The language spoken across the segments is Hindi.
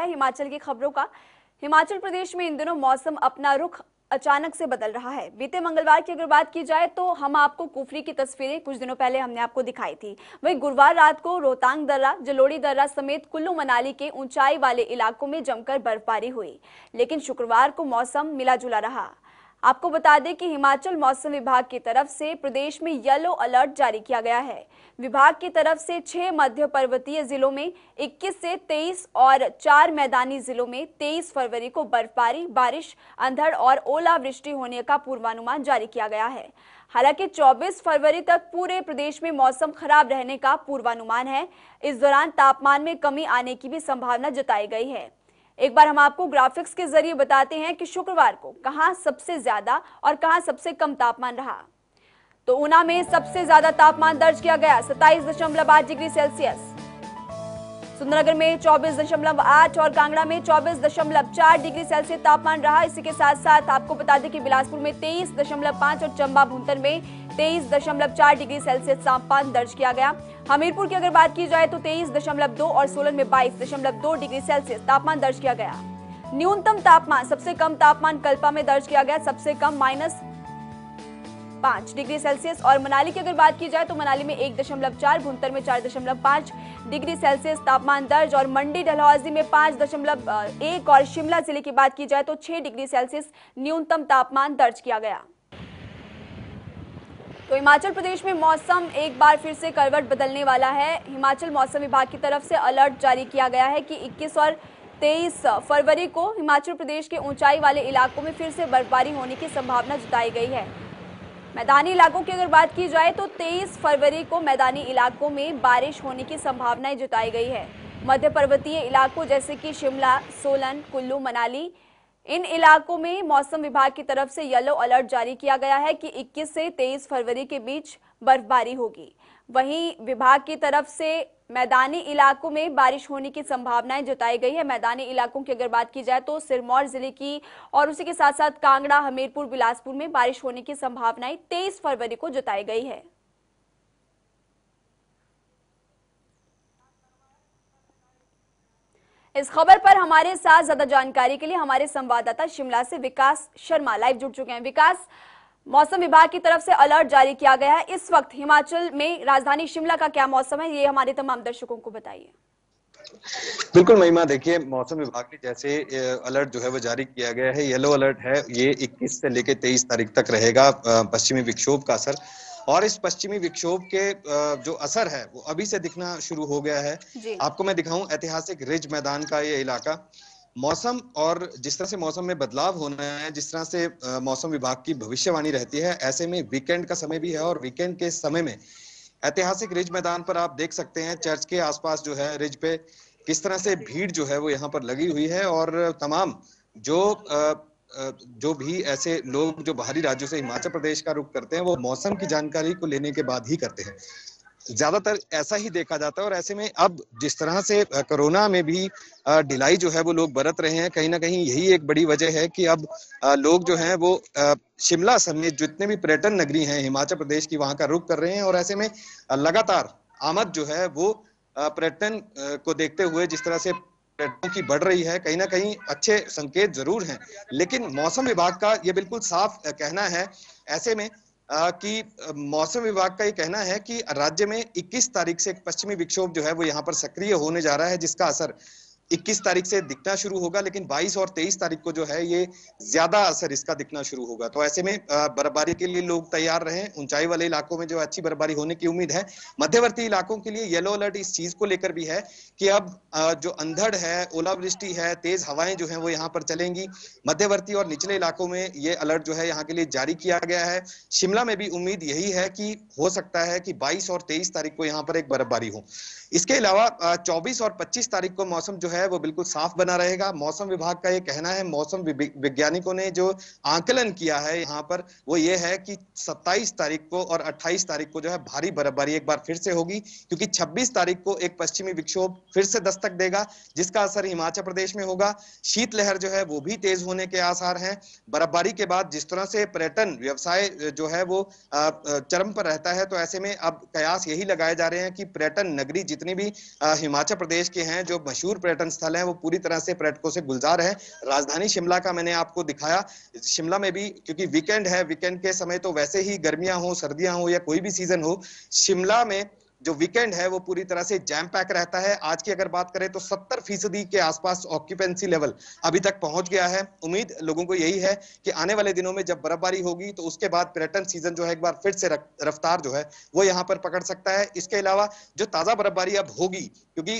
हिमाचल की खबरों का। हिमाचल प्रदेश में इन दिनों मौसम अपना रुख अचानक से बदल रहा है। बीते मंगलवार की अगर बात की जाए तो हम आपको कुफरी की तस्वीरें कुछ दिनों पहले हमने आपको दिखाई थी। वहीं गुरुवार रात को रोहतांग दर्रा, जलोड़ी दर्रा समेत कुल्लू मनाली के ऊंचाई वाले इलाकों में जमकर बर्फबारी हुई, लेकिन शुक्रवार को मौसम मिला जुला रहा। आपको बता दें कि हिमाचल मौसम विभाग की तरफ से प्रदेश में येलो अलर्ट जारी किया गया है। विभाग की तरफ से 6 मध्य पर्वतीय जिलों में 21 से 23 और 4 मैदानी जिलों में 23 फरवरी को बर्फबारी, बारिश, अंधड़ और ओलावृष्टि होने का पूर्वानुमान जारी किया गया है। हालांकि 24 फरवरी तक पूरे प्रदेश में मौसम खराब रहने का पूर्वानुमान है। इस दौरान तापमान में कमी आने की भी संभावना जताई गई है। एक बार हम आपको ग्राफिक्स के जरिए बताते हैं कि शुक्रवार को कहां सबसे ज्यादा और कहां सबसे कम तापमान रहा। तो ऊना में सबसे ज्यादा तापमान दर्ज किया गया 27.8 डिग्री सेल्सियस, सुंदरनगर में 24.8 और कांगड़ा में 24.4 डिग्री सेल्सियस तापमान रहा। इसी के साथ साथ आपको बता दें कि बिलासपुर में 23.5 और चंबा भुंतर में 23.4 डिग्री सेल्सियस तापमान दर्ज किया गया। हमीरपुर की अगर बात की जाए तो 23.2 और सोलन में 22.2 डिग्री सेल्सियस तापमान दर्ज किया गया। न्यूनतम तापमान, सबसे कम तापमान कल्पा में दर्ज किया गया, सबसे कम -5 डिग्री सेल्सियस। और मनाली की अगर बात की जाए तो मनाली में 1.4, भुंतर में 4.5 डिग्री सेल्सियस तापमान दर्ज, और मंडी डलहौजी में 5.1 और शिमला जिले की बात की जाए तो 6 डिग्री सेल्सियस न्यूनतम तापमान दर्ज किया गया। तो हिमाचल प्रदेश में मौसम एक बार फिर से करवट बदलने वाला है। हिमाचल मौसम विभाग की तरफ से अलर्ट जारी किया गया है कि 21 और 23 फरवरी को हिमाचल प्रदेश के ऊंचाई वाले इलाकों में फिर से बर्फबारी होने की संभावना जताई गई है। मैदानी इलाकों की अगर बात की जाए तो 23 फरवरी को मैदानी इलाकों में बारिश होने की संभावनाएं जताई गई है। मध्य पर्वतीय इलाकों जैसे कि शिमला, सोलन, कुल्लू, मनाली, इन इलाकों में मौसम विभाग की तरफ से येलो अलर्ट जारी किया गया है कि 21 से 23 फरवरी के बीच बर्फबारी होगी। वहीं विभाग की तरफ से मैदानी इलाकों में बारिश होने की संभावनाएं जताई गई है। मैदानी इलाकों की अगर बात की जाए तो सिरमौर जिले की और उसी के साथ साथ कांगड़ा, हमीरपुर, बिलासपुर में बारिश होने की संभावनाएं 23 फरवरी को जताई गई है। इस खबर पर हमारे साथ ज्यादा जानकारी के लिए हमारे संवाददाता शिमला से विकास शर्मा लाइव जुड़ चुके हैं। विकास, मौसम विभाग की तरफ से अलर्ट जारी किया गया है। इस वक्त हिमाचल में राजधानी शिमला का क्या मौसम है, ये हमारे तमाम दर्शकों को बताइए। बिल्कुल महिमा, देखिए मौसम विभाग ने जैसे अलर्ट जो है वो जारी किया गया है, येलो अलर्ट है, ये 21 से लेकर 23 तारीख तक रहेगा पश्चिमी विक्षोभ का असर। और इस पश्चिमी विक्षोभ के जो असर है वो अभी से दिखना शुरू हो गया है। आपको मैं दिखाऊं ऐतिहासिक रिज मैदान का ये इलाका, मौसम और जिस तरह से मौसम में बदलाव होना है, जिस तरह से मौसम विभाग की भविष्यवाणी रहती है, ऐसे में वीकेंड का समय भी है और वीकेंड के समय में ऐतिहासिक रिज मैदान पर आप देख सकते हैं चर्च के आसपास जो है रिज पे किस तरह से भीड़ जो है वो यहाँ पर लगी हुई है। और तमाम जो भी ऐसे लोग जो बाहरी राज्यों से हिमाचल प्रदेश का रुख करते हैं वो मौसम की जानकारी को लेने के बाद ही करते हैं। ज्यादातर ऐसा ही देखा जाता है। और ऐसे में अब जिस तरह से कोरोना में भी ढिलाई जो है वो लोग बरत रहे हैं, कहीं ना कहीं यही एक बड़ी वजह है कि अब लोग जो हैं वो शिमला समेत जितने भी पर्यटन नगरी हैं हिमाचल प्रदेश की, वहां का रुख कर रहे हैं। और ऐसे में लगातार आमद जो है वो पर्यटन को देखते हुए जिस तरह से पर्यटकों की बढ़ रही है, कहीं ना कहीं अच्छे संकेत जरूर हैं। लेकिन मौसम विभाग का ये बिल्कुल साफ कहना है ऐसे में कि मौसम विभाग का ये कहना है कि राज्य में 21 तारीख से एक पश्चिमी विक्षोभ जो है वो यहाँ पर सक्रिय होने जा रहा है, जिसका असर 21 तारीख से दिखना शुरू होगा, लेकिन 22 और 23 तारीख को जो है ये ज्यादा असर इसका दिखना शुरू होगा। तो ऐसे में बर्फबारी के लिए लोग तैयार रहें। ऊंचाई वाले इलाकों में जो अच्छी बर्फबारी होने की उम्मीद है। मध्यवर्ती इलाकों के लिए येलो अलर्ट इस चीज को लेकर भी है कि अब जो अंधड़ है, ओलावृष्टि है, तेज हवाएं जो है वो यहाँ पर चलेंगी। मध्यवर्ती और निचले इलाकों में ये अलर्ट जो है यहाँ के लिए जारी किया गया है। शिमला में भी उम्मीद यही है कि हो सकता है कि 22 और 23 तारीख को यहाँ पर एक बर्फबारी हो। इसके अलावा 24 और 25 तारीख को मौसम जो है वो बिल्कुल साफ बना रहेगा। मौसम विभाग का ये कहना है, मौसम वैज्ञानिकों ने जो आंकलन किया है यहाँ पर वो ये है कि 27 तारीख को और 28 तारीख को जो है भारी बर्फबारी एक बार फिर से होगी, क्योंकि 26 तारीख को एक पश्चिमी विक्षोभ फिर से दस्तक देगा, जिसका असर हिमाचल प्रदेश में होगा। शीतलहर जो है वो भी तेज होने के आसार हैं। बर्फबारी के बाद जिस तरह से पर्यटन व्यवसाय जो है वो चरम पर रहता है, तो ऐसे में अब कयास यही लगाए जा रहे हैं कि पर्यटन नगरी जितने भी हिमाचल प्रदेश के हैं जो मशहूर पर्यटन स्थल हैं वो पूरी तरह से पर्यटकों से गुलजार है। राजधानी शिमला का मैंने आपको दिखाया, शिमला में भी क्योंकि वीकेंड है, वीकेंड के समय तो वैसे ही गर्मियां हो, सर्दियां हो या कोई भी सीजन हो, शिमला में जो वीकेंड है वो पूरी तरह से जैम पैक रहता है। आज की अगर बात करें तो 70% के आसपास ऑक्यूपेंसी लेवल अभी तक पहुंच गया है। उम्मीद लोगों को यही है कि आने वाले दिनों में जब बर्फबारी होगी तो उसके बाद पर्यटन सीजन जो है एक बार फिर से रफ्तार जो है वो यहाँ पर पकड़ सकता है। इसके अलावा जो ताजा बर्फबारी अब होगी, क्योंकि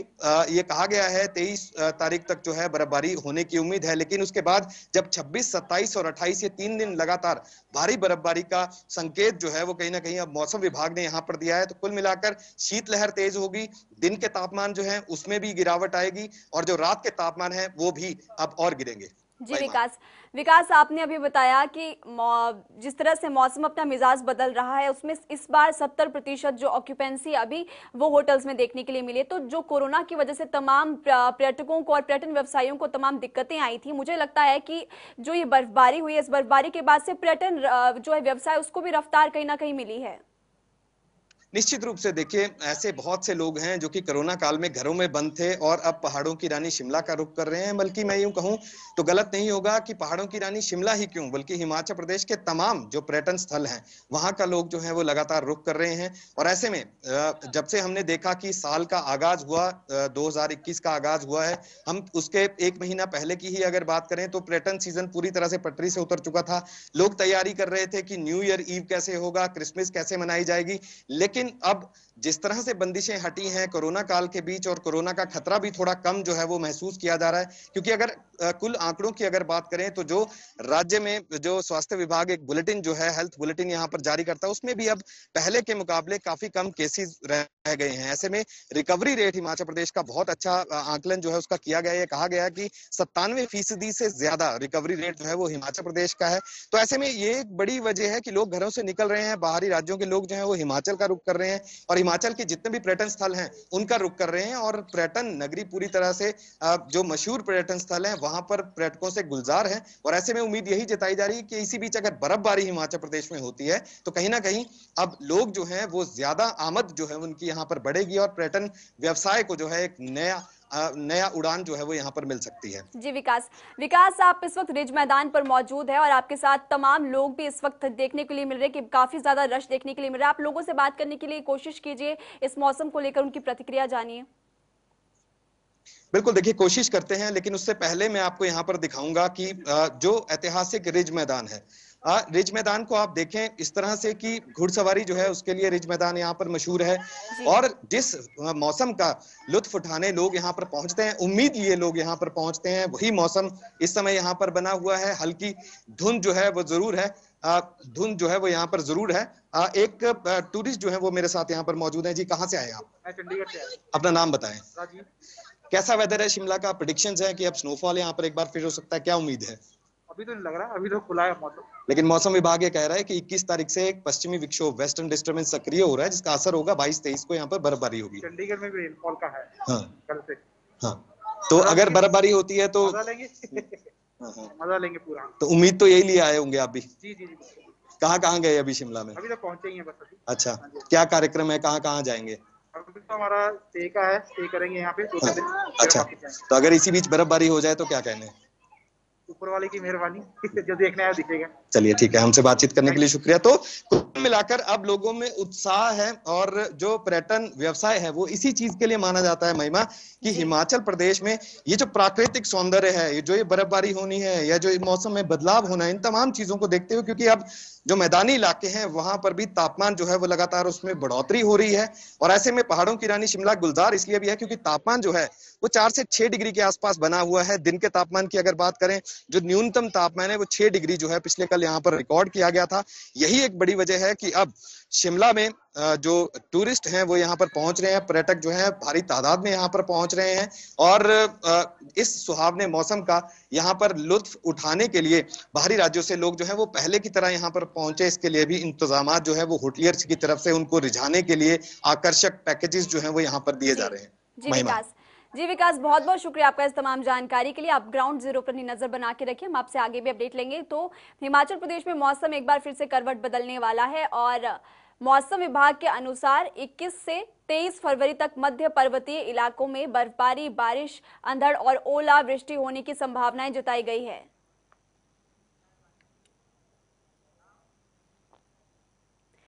ये कहा गया है 23 तारीख तक जो है बर्फबारी होने की उम्मीद है, लेकिन उसके बाद जब 26, 27 और 28 ये 3 दिन लगातार भारी बर्फबारी का संकेत जो है वो कहीं ना कहीं अब मौसम विभाग ने यहाँ पर दिया है, तो कुल मिलाकर शीतलहर तेज होगी, दिन के तापमान जो है उसमें भी गिरावट आएगी और जो रात के तापमान है वो भी अब और गिरेंगे। जी विकास, आपने अभी बताया कि जिस तरह से मौसम अपना मिजाज बदल रहा है उसमें इस बार 70% जो ऑक्यूपेंसी अभी वो होटल्स में देखने के लिए मिले, तो जो कोरोना की वजह से तमाम पर्यटकों को और पर्यटन व्यवसायियों को तमाम दिक्कतें आई थी, मुझे लगता है कि जो ये बर्फबारी हुई है, इस बर्फबारी के बाद से पर्यटन जो है व्यवसाय उसको भी रफ्तार कहीं ना कहीं मिली है। निश्चित रूप से देखिए, ऐसे बहुत से लोग हैं जो कि कोरोना काल में घरों में बंद थे और अब पहाड़ों की रानी शिमला का रुख कर रहे हैं। बल्कि मैं यूं कहूं तो गलत नहीं होगा कि पहाड़ों की रानी शिमला ही क्यों, बल्कि हिमाचल प्रदेश के तमाम जो पर्यटन स्थल हैं वहां का लोग जो है वो लगातार रुख कर रहे हैं। और ऐसे में जब से हमने देखा कि साल का आगाज हुआ, 2021 का आगाज हुआ है, हम उसके 1 महीना पहले की ही अगर बात करें तो पर्यटन सीजन पूरी तरह से पटरी से उतर चुका था। लोग तैयारी कर रहे थे कि न्यू ईयर ईव कैसे होगा, क्रिसमस कैसे मनाई जाएगी। लेकिन अब जिस तरह से बंदिशें हटी हैं कोरोना काल के बीच और कोरोना का खतरा भी थोड़ा कम जो है वो महसूस किया जा रहा है, क्योंकि अगर कुल आंकड़ों की अगर बात करें तो जो राज्य में जो स्वास्थ्य विभाग एक बुलेटिन जो है हेल्थ बुलेटिन यहाँ पर जारी करता है उसमें भी अब पहले के मुकाबले काफी कम केसेस रह गए हैं। ऐसे में रिकवरी रेट हिमाचल प्रदेश का बहुत अच्छा आंकलन जो है उसका किया गया है। कहा गया है कि 97% से ज्यादा रिकवरी रेट जो है वो हिमाचल प्रदेश का है। तो ऐसे में ये एक बड़ी वजह है कि लोग घरों से निकल रहे हैं, बाहरी राज्यों के लोग जो है वो हिमाचल का रुख कर रहे हैं और हिमाचल के जितने भी पर्यटन स्थल हैं उनका रुख कर रहे हैं। और पर्यटन नगरी पूरी तरह से जो मशहूर पर्यटन स्थल हैं वहां पर पर्यटकों से गुलजार है। और ऐसे में उम्मीद यही जताई जा रही है कि इसी बीच अगर बर्फबारी हिमाचल प्रदेश में होती है तो कहीं ना कहीं अब लोग जो हैं वो ज्यादा आमद जो है उनकी यहाँ पर बढ़ेगी और पर्यटन व्यवसाय को जो है एक नया उड़ान जो है वो यहाँ पर मिल सकती है। जी विकास, आप इस वक्त रिज मैदान पर मौजूद है और आपके साथ तमाम लोग भी इस वक्त देखने के लिए मिल रहे हैं कि काफी ज्यादा रश देखने के लिए मिल रहा है। आप लोगों से बात करने के लिए कोशिश कीजिए, इस मौसम को लेकर उनकी प्रतिक्रिया जानिए। बिल्कुल, देखिए कोशिश करते हैं, लेकिन उससे पहले मैं आपको यहाँ पर दिखाऊंगा कि जो ऐतिहासिक रिज मैदान है, रिज मैदान को आप देखें इस तरह से कि घुड़सवारी जो है उसके लिए रिज मैदान यहाँ पर मशहूर है। और जिस मौसम का लुत्फ उठाने लोग यहाँ पर पहुंचते हैं, उम्मीद ये लोग यहाँ पर पहुंचते हैं, वही मौसम इस समय यहाँ पर बना हुआ है। हल्की धुंध जो है वो जरूर है, धुंध जो है वो यहाँ पर जरूर है। एक टूरिस्ट जो है वो मेरे साथ यहाँ पर मौजूद है। जी, कहाँ से आए आप? मैं चंडीगढ़ से आया। अपना नाम बताएं। राजीव। कैसा वेदर है शिमला का? प्रेडिक्शंस है कि अब स्नोफॉल यहाँ पर एक बार फिर हो सकता है, क्या उम्मीद है? अभी तो नहीं लग रहा, अभी तो खुला है मौसम। लेकिन मौसम विभाग ये कह रहा है कि 21 तारीख से एक पश्चिमी विक्षोभ वेस्टर्न डिस्टर्बेंस सक्रिय हो रहा है, जिसका असर होगा 22-23 को यहाँ पर बर्फबारी होगी। चंडीगढ़ में भी रेनफॉल का है। हाँ कल से। हाँ, तो अगर बर्फबारी होती है तो मजा लेंगे। मजा लेंगे पूरा। तो उम्मीद तो यही लिए आए होंगे आप भी? जी जी जी। कहाँ गए अभी शिमला में? अभी तो पहुंचे ही हैं बस अभी। अच्छा, क्या कार्यक्रम है, कहाँ जाएंगे? अभी तो हमारा स्टे का है, स्टे करेंगे यहाँ पे 2 दिन। अच्छा, तो अगर इसी बीच बर्फबारी हो जाए तो क्या कहने? ऊपर वाले की मेहरबानी, जो देखने आया दिखेगा। चलिए ठीक है, हमसे बातचीत करने के लिए शुक्रिया। तो कुल मिलाकर अब लोगों में उत्साह है और जो पर्यटन व्यवसाय है वो इसी चीज के लिए माना जाता है महिमा, कि हिमाचल प्रदेश में ये जो प्राकृतिक सौंदर्य है, ये जो ये बर्फबारी होनी है या जो मौसम में बदलाव होना है, इन तमाम चीजों को देखते हुए, क्योंकि अब जो मैदानी इलाके हैं वहां पर भी तापमान जो है वो लगातार उसमें बढ़ोतरी हो रही है। और ऐसे में पहाड़ों की रानी शिमला गुलजार इसलिए भी है क्योंकि तापमान जो है वो 4 से 6 डिग्री के आसपास बना हुआ है। दिन के तापमान की अगर बात करें, जो न्यूनतम तापमान है वो 6 डिग्री जो है पिछले कल यहाँ पर रिकॉर्ड किया गया था। यही एक बड़ी वजह है कि अब शिमला में जो टूरिस्ट हैं वो यहाँ पर पहुंच रहे हैं, पर्यटक जो हैं भारी तादाद में यहाँ पर पहुंच रहे हैं और इस सुहावने मौसम का यहाँ पर लुत्फ उठाने के लिए बाहरी राज्यों से लोग जो हैं वो पहले की तरह यहाँ पर पहुंचे। इसके लिए भी इंतजामात जो है वो होटलियर्स की तरफ से उनको रिझाने के लिए आकर्षक पैकेजेस जो है वो यहाँ पर दिए जा रहे हैं। जी विकास, बहुत बहुत शुक्रिया आपका इस तमाम जानकारी के लिए। आप ग्राउंड जीरो पर नजर बना के रखिए, हम आपसे आगे भी अपडेट लेंगे। तो हिमाचल प्रदेश में मौसम एक बार फिर से करवट बदलने वाला है और मौसम विभाग के अनुसार 21 से 23 फरवरी तक मध्य पर्वतीय इलाकों में बर्फबारी, बारिश, अंधड़ और ओलावृष्टि होने की संभावनाएं जताई गई है।